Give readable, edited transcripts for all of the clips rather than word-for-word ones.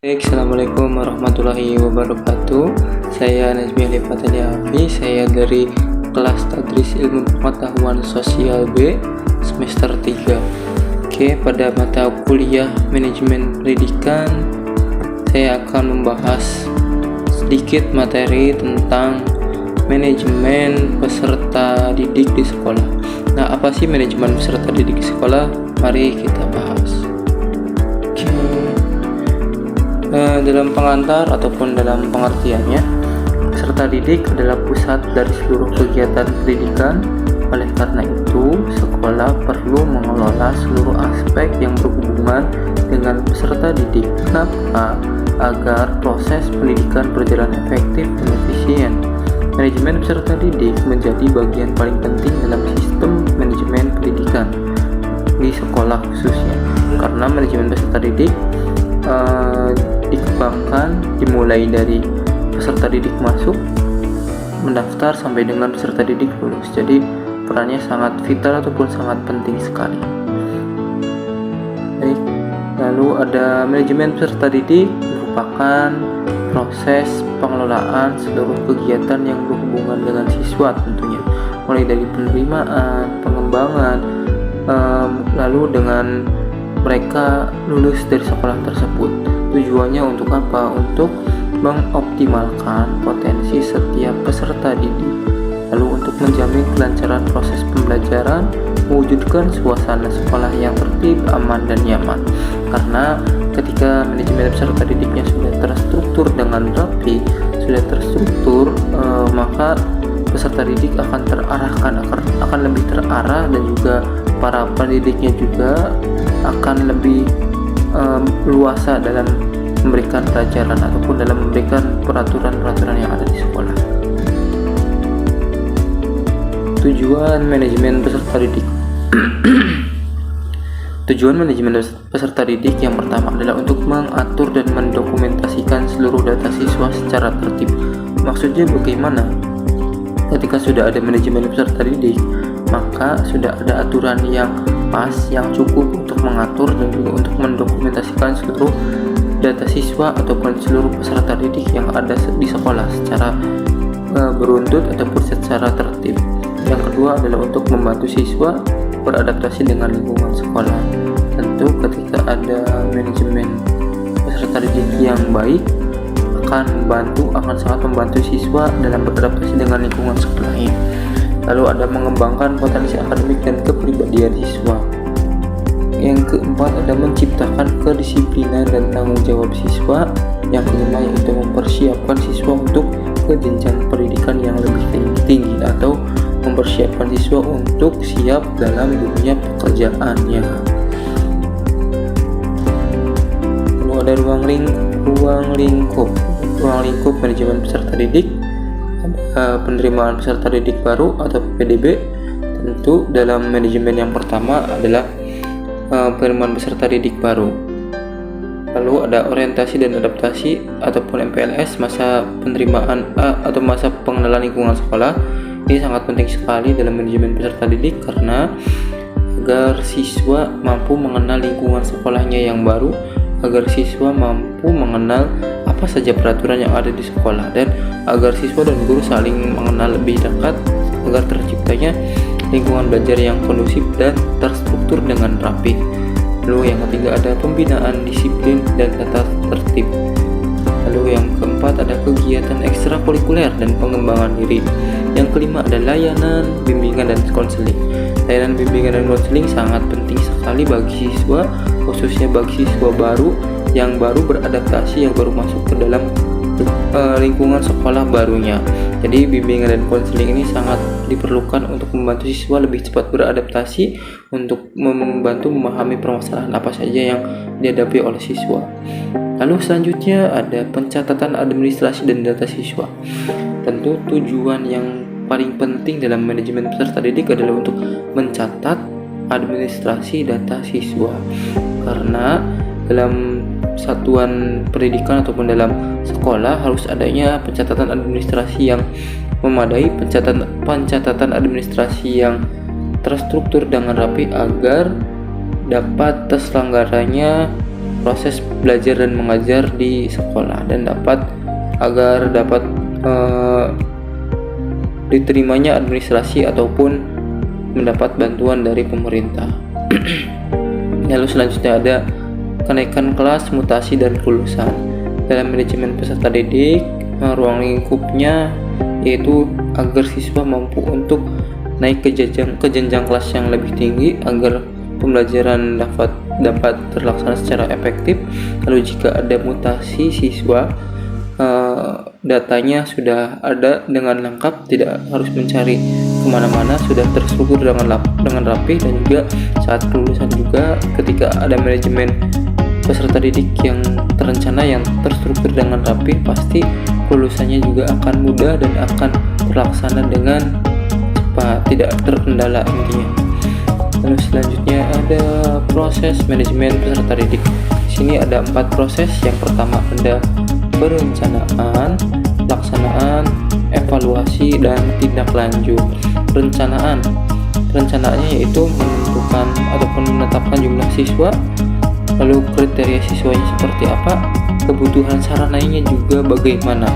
Assalamualaikum warahmatullahi wabarakatuh. Saya Najmi Ali Fatani Afi. Saya dari kelas Tadris Ilmu Pengetahuan Sosial B semester 3. Oke, pada mata kuliah Manajemen Pendidikan saya akan membahas sedikit materi tentang manajemen peserta didik di sekolah. Nah, apa sih manajemen peserta didik di sekolah? Mari kita bahas. Dalam pengantar ataupun dalam pengertiannya, peserta didik adalah pusat dari seluruh kegiatan pendidikan. Oleh karena itu, sekolah perlu mengelola seluruh aspek yang berhubungan dengan peserta didik. Kenapa? Agar proses pendidikan berjalan efektif dan efisien. Manajemen peserta didik menjadi bagian paling penting dalam sistem manajemen pendidikan di sekolah khususnya, karena manajemen peserta didik dikembangkan dimulai dari peserta didik masuk, mendaftar sampai dengan peserta didik lulus. Jadi perannya sangat vital ataupun sangat penting sekali. Baik, lalu ada manajemen peserta didik merupakan proses pengelolaan seluruh kegiatan yang berhubungan dengan siswa tentunya, mulai dari penerimaan, pengembangan, lalu dengan mereka lulus dari sekolah tersebut. Tujuannya untuk apa? Untuk mengoptimalkan potensi setiap peserta didik, lalu untuk menjamin kelancaran proses pembelajaran, mewujudkan suasana sekolah yang tertib, aman, dan nyaman. Karena ketika manajemen peserta didiknya sudah terstruktur dengan rapi, sudah terstruktur, maka peserta didik akan terarahkan, akan lebih terarah, dan juga para pendidiknya juga akan lebih luasa dalam memberikan pelajaran ataupun dalam memberikan peraturan-peraturan yang ada di sekolah. Tujuan manajemen peserta didik. Tujuan manajemen peserta didik yang pertama adalah untuk mengatur dan mendokumentasikan seluruh data siswa secara tertib. Maksudnya bagaimana? Ketika sudah ada manajemen peserta didik, maka sudah ada aturan yang pas, yang cukup untuk mengatur dan juga untuk mendokumentasikan seluruh data siswa ataupun seluruh peserta didik yang ada di sekolah secara beruntut ataupun secara tertib. Yang kedua adalah untuk membantu siswa beradaptasi dengan lingkungan sekolah. Tentu ketika ada manajemen peserta didik yang baik, akan sangat membantu siswa dalam beradaptasi dengan lingkungan sekolahnya. Lalu ada mengembangkan potensi akademik dan kepribadian siswa. Yang keempat ada menciptakan kedisiplinan dan tanggung jawab siswa. Yang kelima yaitu mempersiapkan siswa untuk ke jenjang pendidikan yang lebih tinggi atau mempersiapkan siswa untuk siap dalam dunia pekerjaannya. Lalu ada ruang lingkup manajemen peserta didik. Penerimaan peserta didik baru atau PDB. Tentu dalam manajemen yang pertama adalah penerimaan peserta didik baru. Lalu ada orientasi dan adaptasi ataupun MPLS, masa penerimaan atau masa pengenalan lingkungan sekolah. Ini sangat penting sekali dalam manajemen peserta didik karena agar siswa mampu mengenal lingkungan sekolahnya yang baru, agar siswa mampu mengenal apa saja peraturan yang ada di sekolah, dan agar siswa dan guru saling mengenal lebih dekat agar terciptanya lingkungan belajar yang kondusif dan terstruktur dengan rapi. Lalu yang ketiga ada pembinaan disiplin dan tata tertib. Lalu yang keempat ada kegiatan ekstrakurikuler dan pengembangan diri. Yang kelima ada layanan, bimbingan, dan konseling. Layanan bimbingan dan konseling sangat penting sekali bagi siswa, khususnya bagi siswa yang baru beradaptasi, yang baru masuk ke dalam lingkungan sekolah barunya. Jadi bimbingan dan konseling ini sangat diperlukan untuk membantu siswa lebih cepat beradaptasi, untuk membantu memahami permasalahan apa saja yang dihadapi oleh siswa. Lalu selanjutnya ada pencatatan administrasi dan data siswa. Tentu tujuan yang paling penting dalam manajemen peserta didik adalah untuk mencatat administrasi data siswa, karena dalam satuan pendidikan ataupun dalam sekolah harus adanya pencatatan administrasi yang memadai, pencatatan administrasi yang terstruktur dengan rapi agar dapat terselenggaranya proses belajar dan mengajar di sekolah dan agar dapat diterimanya administrasi ataupun mendapat bantuan dari pemerintah. Lalu selanjutnya ada kenaikan kelas, mutasi, dan kelulusan. Dalam manajemen peserta didik, ruang lingkupnya yaitu agar siswa mampu untuk naik ke jenjang kelas yang lebih tinggi agar pembelajaran dapat terlaksana secara efektif. Lalu jika ada mutasi siswa, datanya sudah ada dengan lengkap, tidak harus mencari kemana-mana, sudah terstruktur dengan rapi. Dan juga saat kelulusan juga, ketika ada manajemen peserta didik yang terencana, yang terstruktur dengan rapi, pasti kelulusannya juga akan mudah dan akan terlaksana dengan cepat, tidak terkendala intinya. Lalu selanjutnya ada proses manajemen peserta didik. Di sini ada 4 proses. Yang pertama ada perencanaan, pelaksanaan, evaluasi, dan tindak lanjut. Perencanaannya yaitu menentukan ataupun menetapkan jumlah siswa, lalu kriteria siswanya seperti apa, kebutuhan sarananya juga bagaimana.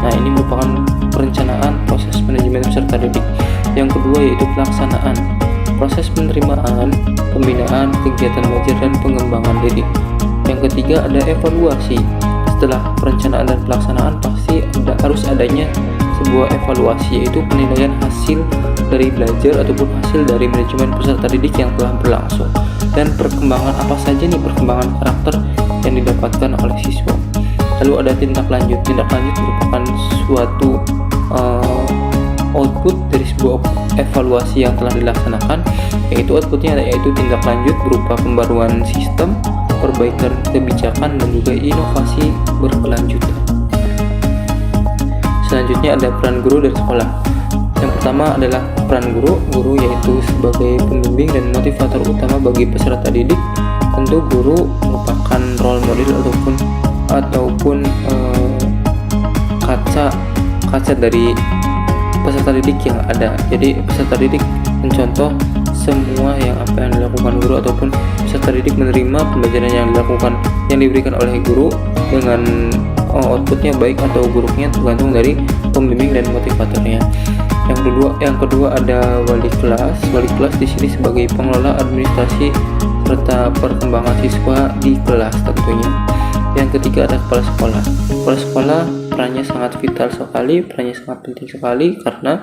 Nah, ini merupakan perencanaan proses manajemen peserta didik. Yang kedua yaitu pelaksanaan, proses penerimaan, pembinaan, kegiatan belajar, dan pengembangan diri. Yang ketiga ada evaluasi. Setelah perencanaan dan pelaksanaan pasti harus adanya sebuah evaluasi, yaitu penilaian hasil dari belajar ataupun hasil dari manajemen peserta didik yang telah berlangsung, dan perkembangan apa saja nih perkembangan karakter yang didapatkan oleh siswa. Lalu ada tindak lanjut. Tindak lanjut merupakan suatu output dari sebuah evaluasi yang telah dilaksanakan, yaitu outputnya yaitu tindak lanjut berupa pembaruan sistem, perbaikan kebijakan, dan juga inovasi berkelanjutan. Selanjutnya ada peran guru dan sekolah. Yang pertama adalah peran guru yaitu sebagai pembimbing dan motivator utama bagi peserta didik. Tentu guru merupakan role model ataupun kaca dari peserta didik yang ada. Jadi peserta didik mencontoh semua yang dilakukan guru, ataupun peserta didik menerima pembelajaran yang diberikan oleh guru dengan outputnya baik atau buruknya tergantung dari pembimbing dan motivatornya. Yang kedua ada wali kelas. Wali kelas di sini sebagai pengelola administrasi serta perkembangan siswa di kelas tentunya. Yang ketiga ada kepala sekolah. Kepala sekolah perannya sangat vital sekali, perannya sangat penting sekali, karena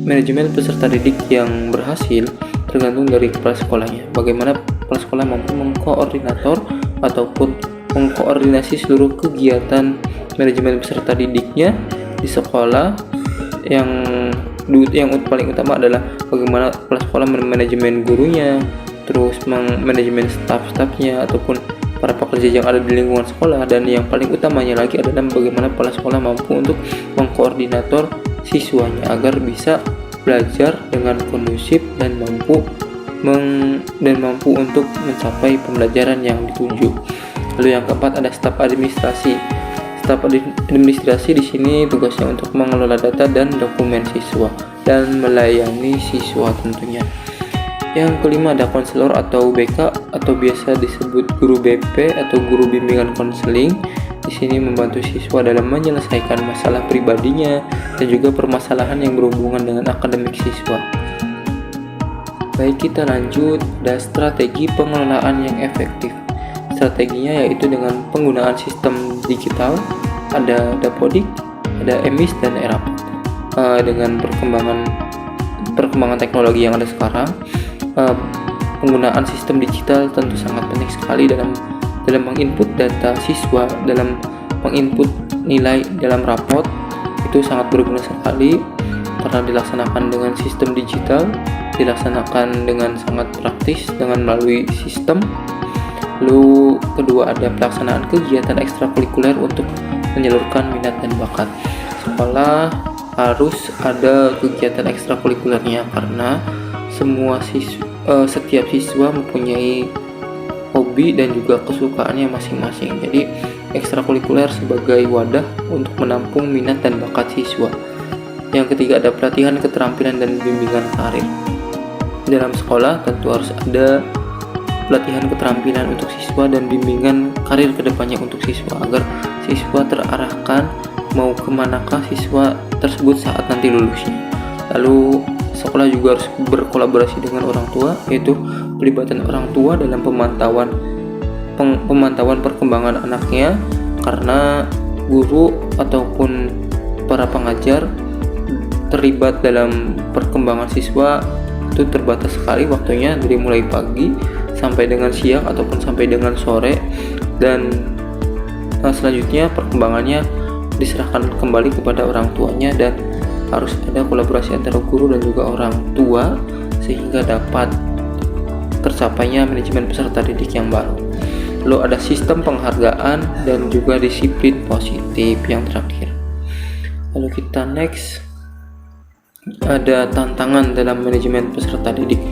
manajemen peserta didik yang berhasil tergantung dari kepala sekolahnya. Bagaimana kepala sekolah mampu mengkoordinator ataupun mengkoordinasi seluruh kegiatan manajemen peserta didiknya di sekolah. Yang paling utama adalah bagaimana kepala sekolah manajemen gurunya, terus manajemen staff-staffnya ataupun para pekerja yang ada di lingkungan sekolah, dan yang paling utamanya lagi adalah bagaimana kepala sekolah mampu untuk mengkoordinator siswanya agar bisa belajar dengan kondusif dan mampu untuk mencapai pembelajaran yang dituju. Lalu yang keempat ada staf administrasi. Staf administrasi di sini tugasnya untuk mengelola data dan dokumen siswa dan melayani siswa tentunya. Yang kelima ada konselor atau BK atau biasa disebut guru BP atau guru bimbingan konseling. Di sini membantu siswa dalam menyelesaikan masalah pribadinya dan juga permasalahan yang berhubungan dengan akademik siswa. Baik, kita lanjut. Ada strategi pengelolaan yang efektif. Strateginya yaitu dengan penggunaan sistem digital, ada Dapodik, ada EMIS, dan ERAP. Dengan perkembangan teknologi yang ada sekarang, penggunaan sistem digital tentu sangat penting sekali dalam menginput data siswa, dalam menginput nilai dalam rapot. Itu sangat berguna sekali karena dilaksanakan dengan sistem digital, dilaksanakan dengan sangat praktis dengan melalui sistem. Lalu kedua ada pelaksanaan kegiatan ekstrakurikuler untuk menyalurkan minat dan bakat. Sekolah harus ada kegiatan ekstrakurikulernya karena setiap siswa mempunyai hobi dan juga kesukaannya masing-masing. Jadi ekstrakurikuler sebagai wadah untuk menampung minat dan bakat siswa. Yang ketiga ada pelatihan keterampilan dan bimbingan karir. Dalam sekolah tentu harus ada pelatihan keterampilan untuk siswa dan bimbingan karir kedepannya untuk siswa agar siswa terarahkan mau kemanakah siswa tersebut saat nanti lulusnya. Lalu sekolah juga harus berkolaborasi dengan orang tua, yaitu pelibatan orang tua dalam pemantauan perkembangan anaknya, karena guru ataupun para pengajar terlibat dalam perkembangan siswa itu terbatas sekali waktunya, dari mulai pagi sampai dengan siang ataupun sampai dengan sore, dan selanjutnya perkembangannya diserahkan kembali kepada orang tuanya, dan harus ada kolaborasi antara guru dan juga orang tua sehingga dapat tercapainya manajemen peserta didik yang baru. Lalu ada sistem penghargaan dan juga disiplin positif yang terakhir. Lalu kita next, ada tantangan dalam manajemen peserta didik.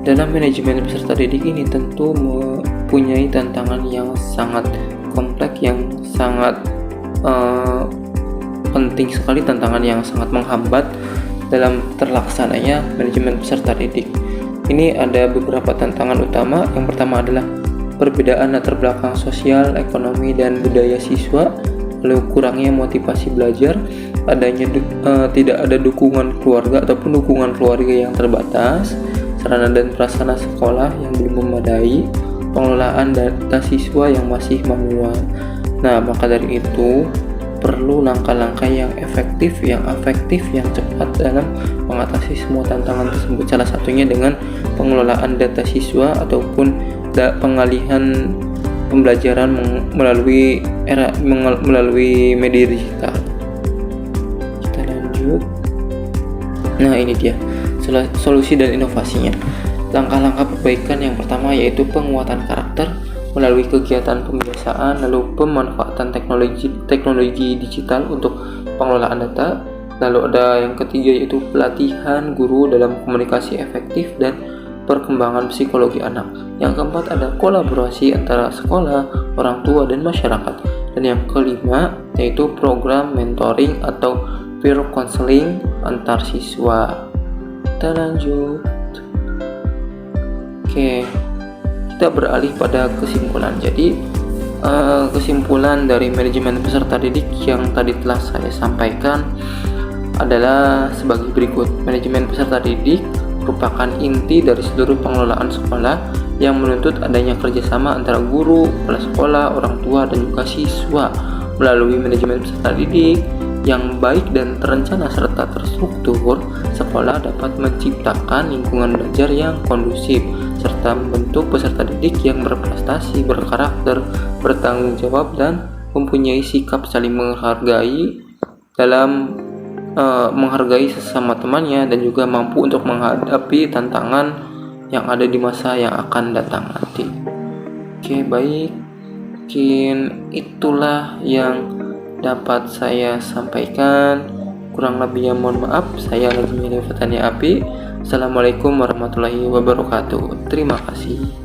Dalam manajemen peserta didik ini tentu mempunyai tantangan yang sangat kompleks, yang sangat penting sekali, tantangan yang sangat menghambat dalam terlaksananya manajemen peserta didik. Ini ada beberapa tantangan utama. Yang pertama adalah perbedaan latar belakang sosial, ekonomi, dan budaya siswa, lalu kurangnya motivasi belajar, adanya tidak ada dukungan keluarga ataupun dukungan keluarga yang terbatas, sarana dan prasarana sekolah yang belum memadai, pengelolaan data siswa yang masih manual. Nah, maka dari itu perlu langkah-langkah yang efektif, yang efektif, yang cepat dalam mengatasi semua tantangan tersebut. Salah satunya dengan pengelolaan data siswa ataupun pengalihan pembelajaran melalui media digital. Kita lanjut. Nah, ini dia solusi dan inovasinya. Langkah-langkah perbaikan yang pertama yaitu penguatan karakter melalui kegiatan pembiasaan, lalu pemanfaatan teknologi digital untuk pengelolaan data. Lalu ada yang ketiga yaitu pelatihan guru dalam komunikasi efektif dan perkembangan psikologi anak. Yang keempat ada kolaborasi antara sekolah, orang tua, dan masyarakat. Dan yang kelima yaitu program mentoring atau peer counseling antar siswa. Kita lanjut. Oke, kita beralih pada kesimpulan. Jadi kesimpulan dari manajemen peserta didik yang tadi telah saya sampaikan adalah sebagai berikut. Manajemen peserta didik merupakan inti dari seluruh pengelolaan sekolah yang menuntut adanya kerjasama antara guru, kepala sekolah, orang tua, dan juga siswa. Melalui manajemen peserta didik yang baik dan terencana serta terstruktur, sekolah dapat menciptakan lingkungan belajar yang kondusif serta membentuk peserta didik yang berprestasi, berkarakter, bertanggung jawab, dan mempunyai sikap saling menghargai dalam menghargai sesama temannya, dan juga mampu untuk menghadapi tantangan yang ada di masa yang akan datang nanti. Oke, baik, mungkin itulah yang dapat saya sampaikan. Kurang lebihnya mohon maaf. Saya Nazmi Fatani Api. Assalamualaikum warahmatullahi wabarakatuh. Terima kasih.